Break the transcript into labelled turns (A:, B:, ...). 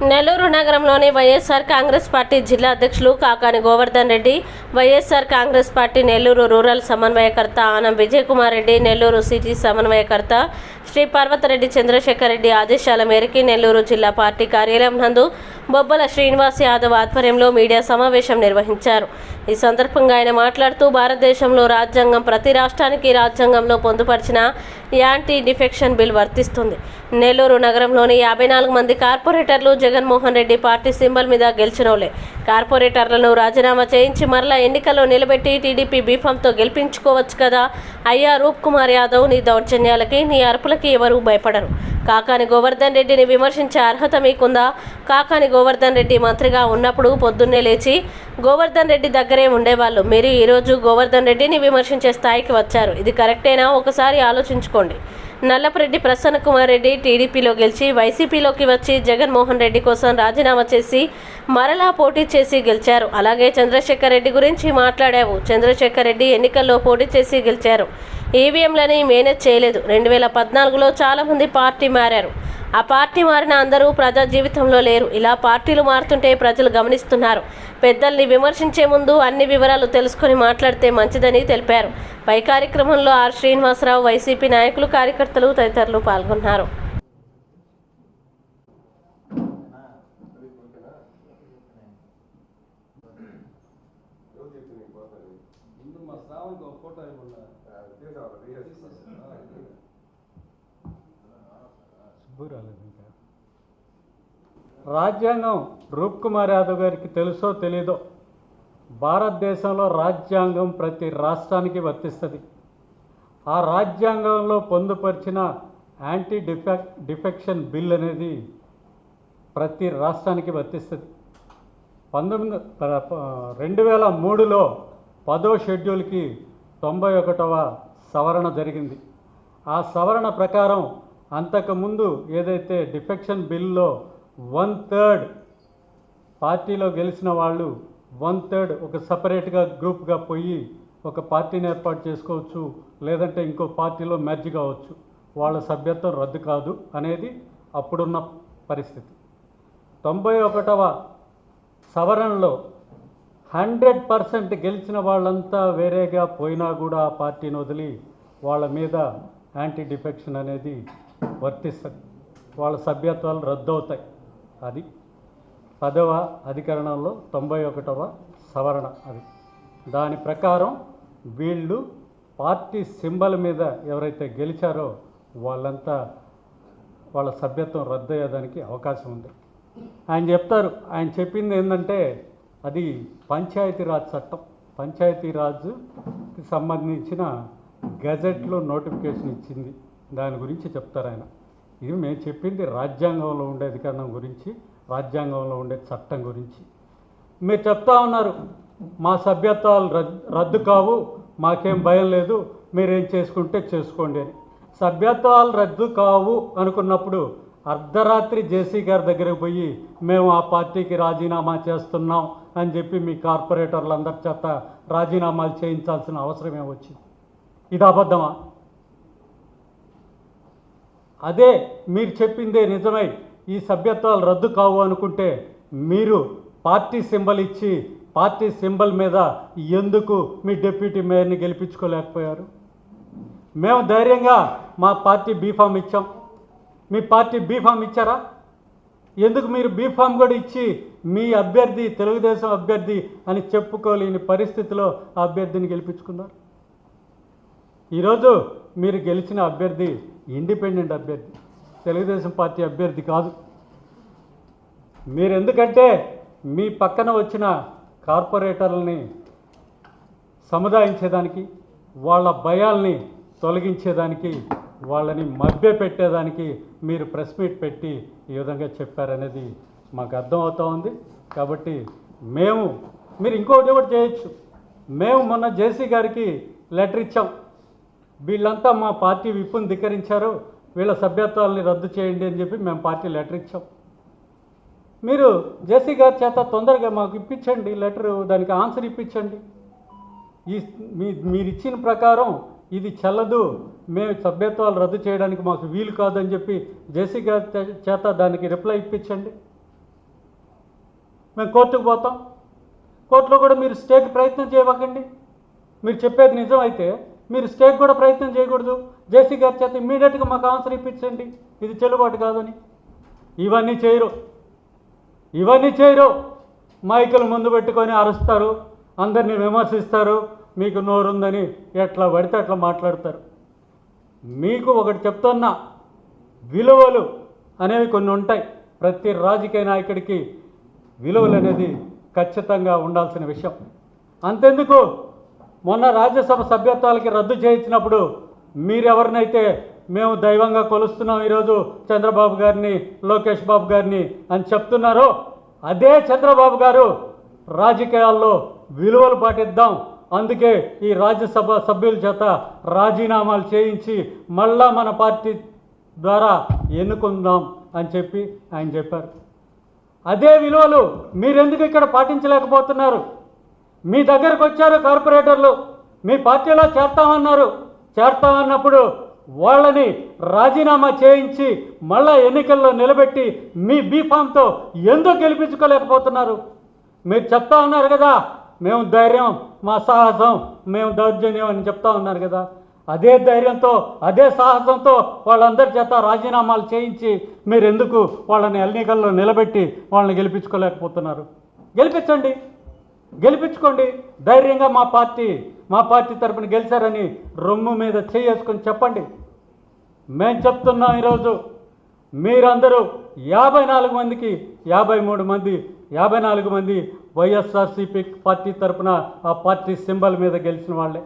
A: నెల్లూరు నగరంలోని వైఎస్ఆర్ కాంగ్రెస్ పార్టీ జిల్లా అధ్యక్షులు కాకాని గోవర్ధన్ రెడ్డి, వైఎస్ఆర్ కాంగ్రెస్ పార్టీ నెల్లూరు రూరల్ సమన్వయకర్త ఆనం విజయకుమార్ రెడ్డి, నెల్లూరు సిటీ సమన్వయకర్త శ్రీ పర్వతరెడ్డి చంద్రశేఖర్ రెడ్డి ఆదేశాల మేరకు నెల్లూరు జిల్లా పార్టీ కార్యాలయం నందు బొబ్బల శ్రీనివాస్ యాదవ్ ఆధ్వర్యంలో మీడియా సమావేశం నిర్వహించారు. ఈ సందర్భంగా ఆయన మాట్లాడుతూ భారతదేశంలో రాజ్యాంగం ప్రతి రాష్ట్రానికి రాజ్యాంగంలో పొందుపరిచిన యాంటీ డిఫెక్షన్ బిల్ వర్తిస్తుంది. నెల్లూరు నగరంలోని 54 మంది కార్పొరేటర్లు జగన్మోహన్ రెడ్డి పార్టీ సింబల్ మీద గెలిచినోలే. కార్పొరేటర్లను రాజీనామా చేయించి మరలా ఎన్నికల్లో నిలబెట్టి టీడీపీ బీఫామ్తో గెలిపించుకోవచ్చు కదా. అయ్యా రూప్ కుమార్ యాదవ్, నీ దౌర్జన్యాలకి, నీ అరుపులకి ఎవరూ భయపడరు. కాకాని గోవర్ధన్ రెడ్డిని విమర్శించే అర్హత మీకుందా? కాకాని గోవర్ధన్ రెడ్డి మంత్రిగా ఉన్నప్పుడు పొద్దున్నే లేచి గోవర్ధన్ రెడ్డి దగ్గరే ఉండేవాళ్ళు. మీరు ఈరోజు గోవర్ధన్ రెడ్డిని విమర్శించే స్థాయికి వచ్చారు. ఇది కరెక్టేనా? ఒకసారి ఆలోచించుకోండి. నల్లపరెడ్డి ప్రసన్న కుమార్ రెడ్డి టీడీపీలో గెలిచి వైసీపీలోకి వచ్చి జగన్మోహన్ రెడ్డి కోసం రాజీనామా చేసి మరలా పోటీ చేసి గెలిచారు. అలాగే చంద్రశేఖర్ రెడ్డి గురించి మాట్లాడావు. చంద్రశేఖర్ రెడ్డి ఎన్నికల్లో పోటీ చేసి గెలిచారు. ఈవీఎంలని మేనేజ్ చేయలేదు. 2014లో చాలామంది పార్టీ మారారు. ఆ పార్టీ మారిన అందరూ ప్రజా జీవితంలో లేరు. ఇలా పార్టీలు మారుతుంటే ప్రజలు గమనిస్తున్నారు. పెద్దల్ని విమర్శించే ముందు అన్ని వివరాలు తెలుసుకొని మాట్లాడితే మంచిదని తెలిపారు. పై కార్యక్రమంలో ఆర్ శ్రీనివాసరావు, వైసీపీ నాయకులు, కార్యకర్తలు తదితరులు పాల్గొన్నారు.
B: రాజ్యాంగం రూప్ కుమార్ యాదవ్ గారికి తెలుసో తెలీదో, భారతదేశంలో రాజ్యాంగం ప్రతి రాష్ట్రానికి వర్తిస్తుంది. ఆ రాజ్యాంగంలో పొందుపరిచిన యాంటీ డిఫెక్షన్ బిల్ అనేది ప్రతి రాష్ట్రానికి వర్తిస్తుంది. 2003లో 10వ షెడ్యూల్కి 91వ సవరణ జరిగింది. ఆ సవరణ ప్రకారం అంతకుముందు ఏదైతే డిఫెక్షన్ బిల్లో 1/3 పార్టీలో గెలిచిన వాళ్ళు 1/3 ఒక సపరేట్గా గ్రూప్గా పోయి ఒక పార్టీని ఏర్పాటు చేసుకోవచ్చు, లేదంటే ఇంకో పార్టీలో మెర్జ్ కావచ్చు. వాళ్ళ సభ్యత్వం రద్దు కాదు అనేది అప్పుడున్న పరిస్థితి. 91వ సవరణలో 100% గెలిచిన వాళ్ళంతా వేరేగా పోయినా కూడా ఆ పార్టీని వదిలి వాళ్ళ మీద యాంటీ డిఫెక్షన్ అనేది వర్తిస్తుంది. వాళ్ళ సభ్యత్వాలు రద్దు అవుతాయి. అది 10వ అధికరణంలో 91వ సవరణ. అది దాని ప్రకారం వీళ్ళు పార్టీ సింబల్ మీద ఎవరైతే గెలిచారో వాళ్ళంతా వాళ్ళ సభ్యత్వం రద్దు అయ్యేదానికి అవకాశం ఉంది. ఆయన చెప్తారు, ఆయన చెప్పింది ఏంటంటే అది పంచాయతీరాజ్ చట్టం, పంచాయతీరాజ్కి సంబంధించిన గజెట్లో నోటిఫికేషన్ ఇచ్చింది. దాని గురించి చెప్తారు ఆయన. ఇది మేము చెప్పింది రాజ్యాంగంలో ఉండే అధికరణం గురించి, రాజ్యాంగంలో ఉండే చట్టం గురించి. మీరు చెప్తా ఉన్నారు మా సభ్యత్వాలు రద్దు కావు, మాకేం భయం లేదు, మీరేం చేసుకుంటే చేసుకోండి అని. సభ్యత్వాలు రద్దు కావు అనుకున్నప్పుడు అర్ధరాత్రి జేసీ గారి దగ్గరకు పోయి మేము ఆ పార్టీకి రాజీనామా చేస్తున్నాం అని చెప్పి మీ కార్పొరేటర్లందరి చేత రాజీనామాలు చేయించాల్సిన అవసరం ఏమొచ్చింది? ఇది అబద్ధమా? అదే మీరు చెప్పిందే నిజమై ఈ సభ్యత్వాలు రద్దు కావు అనుకుంటే మీరు పార్టీ సింబల్ ఇచ్చి పార్టీ సింబల్ మీద ఎందుకు మీ డిప్యూటీ మేయర్ని గెలిపించుకోలేకపోయారు? మేము ధైర్యంగా మా పార్టీ బీఫామ్ ఇచ్చాం. మీ పార్టీ బీఫామ్ ఇచ్చారా? ఎందుకు మీరు బీఫామ్ కూడా ఇచ్చి మీ అభ్యర్థి తెలుగుదేశం అభ్యర్థి అని చెప్పుకోలేని పరిస్థితిలో ఆ అభ్యర్థిని గెలిపించుకున్నారు? ఈరోజు మీరు గెలిచిన అభ్యర్థి ఇండిపెండెంట్ అభ్యర్థి, తెలుగుదేశం పార్టీ అభ్యర్థి కాదు. మీరు ఎందుకంటే మీ పక్కన వచ్చిన కార్పొరేటర్లని సముదాయించేదానికి, వాళ్ళ భయాల్ని తొలగించేదానికి, వాళ్ళని మభ్యపెట్టేదానికి మీరు ప్రెస్ మీట్ పెట్టి ఈ విధంగా చెప్పారనేది మాకు అర్థమవుతూ ఉంది. కాబట్టి మీరు ఇంకొకటి కూడా చేయొచ్చు. మేము మొన్న జేసీ గారికి లెటర్ ఇచ్చాం. వీళ్ళంతా మా పార్టీ విప్పును ధిక్కరించారు, వీళ్ళ సభ్యత్వాలని రద్దు చేయండి అని చెప్పి మేము పార్టీ లెటర్ ఇచ్చాం. మీరు జేసీ గారి చేత తొందరగా మాకు ఇప్పించండి లెటరు, దానికి ఆన్సర్ ఇప్పించండి. మీరు ఇచ్చిన ప్రకారం ఇది చెల్లదు, మేము సభ్యత్వాలు రద్దు చేయడానికి మాకు వీలు కాదని చెప్పి జేసీ గారి చేత దానికి రిప్లై ఇప్పించండి. మేము కోర్టుకు పోతాం. కోర్టులో కూడా మీరు స్టేకి ప్రయత్నం చేయకండి. మీరు చెప్పేది నిజం అయితే మీరు స్టేకి కూడా ప్రయత్నం చేయకూడదు. జేసీ గారి చేత ఇమ్మీడియట్గా మాకు ఆన్సర్ ఇప్పించండి, ఇది చెల్లుబాటు కాదని. ఇవన్నీ చేయరు. మైకులు ముందు పెట్టుకొని అరుస్తారు, అందరినీ విమర్శిస్తారు, మీకు నోరుందని ఎట్లా పడితే అట్లా మాట్లాడతారు. మీకు ఒకటి చెప్తున్నా, విలువలు అనేవి కొన్ని ఉంటాయి. ప్రతి రాజకీయ నాయకుడికి విలువలు అనేది ఖచ్చితంగా ఉండాల్సిన విషయం. అంతెందుకు, మొన్న రాజ్యసభ సభ్యత్వాలకి రద్దు చేయించినప్పుడు మీరెవరినైతే మేము దైవంగా కొలుస్తున్నాం ఈరోజు చంద్రబాబు గారిని, లోకేష్ బాబు గారిని అని చెప్తున్నారో, అదే చంద్రబాబు గారు రాజకీయాల్లో విలువలు పాటిద్దాం, అందుకే ఈ రాజ్యసభ సభ్యుల చేత రాజీనామాలు చేయించి మళ్ళా మన పార్టీ ద్వారా ఎన్నుకుందాం అని చెప్పి ఆయన చెప్పారు. అదే విలువలు మీరెందుకు ఇక్కడ పాటించలేకపోతున్నారు? మీ దగ్గరకు వచ్చారు కార్పొరేటర్లు, మీ పార్టీలో చేరతామన్నప్పుడు వాళ్ళని రాజీనామా చేయించి మళ్ళా ఎన్నికల్లో నిలబెట్టి మీ బీఫామ్తో ఎందుకు గెలిపించుకోలేకపోతున్నారు? మీరు చెప్తా ఉన్నారు కదా, మేము ధైర్యం, మా సాహసం, మేము దౌర్జన్యం అని చెప్తా ఉన్నారు కదా. అదే ధైర్యంతో, అదే సాహసంతో వాళ్ళందరి చేత రాజీనామాలు చేయించి మీరు ఎందుకు వాళ్ళని ఎన్నికల్లో నిలబెట్టి వాళ్ళని గెలిపించుకోలేకపోతున్నారు? గెలిపించుకోండి. ధైర్యంగా మా పార్టీ తరపున గెలిచారని రొమ్ము మీద చేసుకొని చెప్పండి. మేము చెప్తున్నాం, ఈరోజు మీరందరూ 54 మందికి 54 మంది వైఎస్ఆర్సీపీ పార్టీ తరపున ఆ పార్టీ సింబల్ మీద గెలిచిన వాళ్ళే.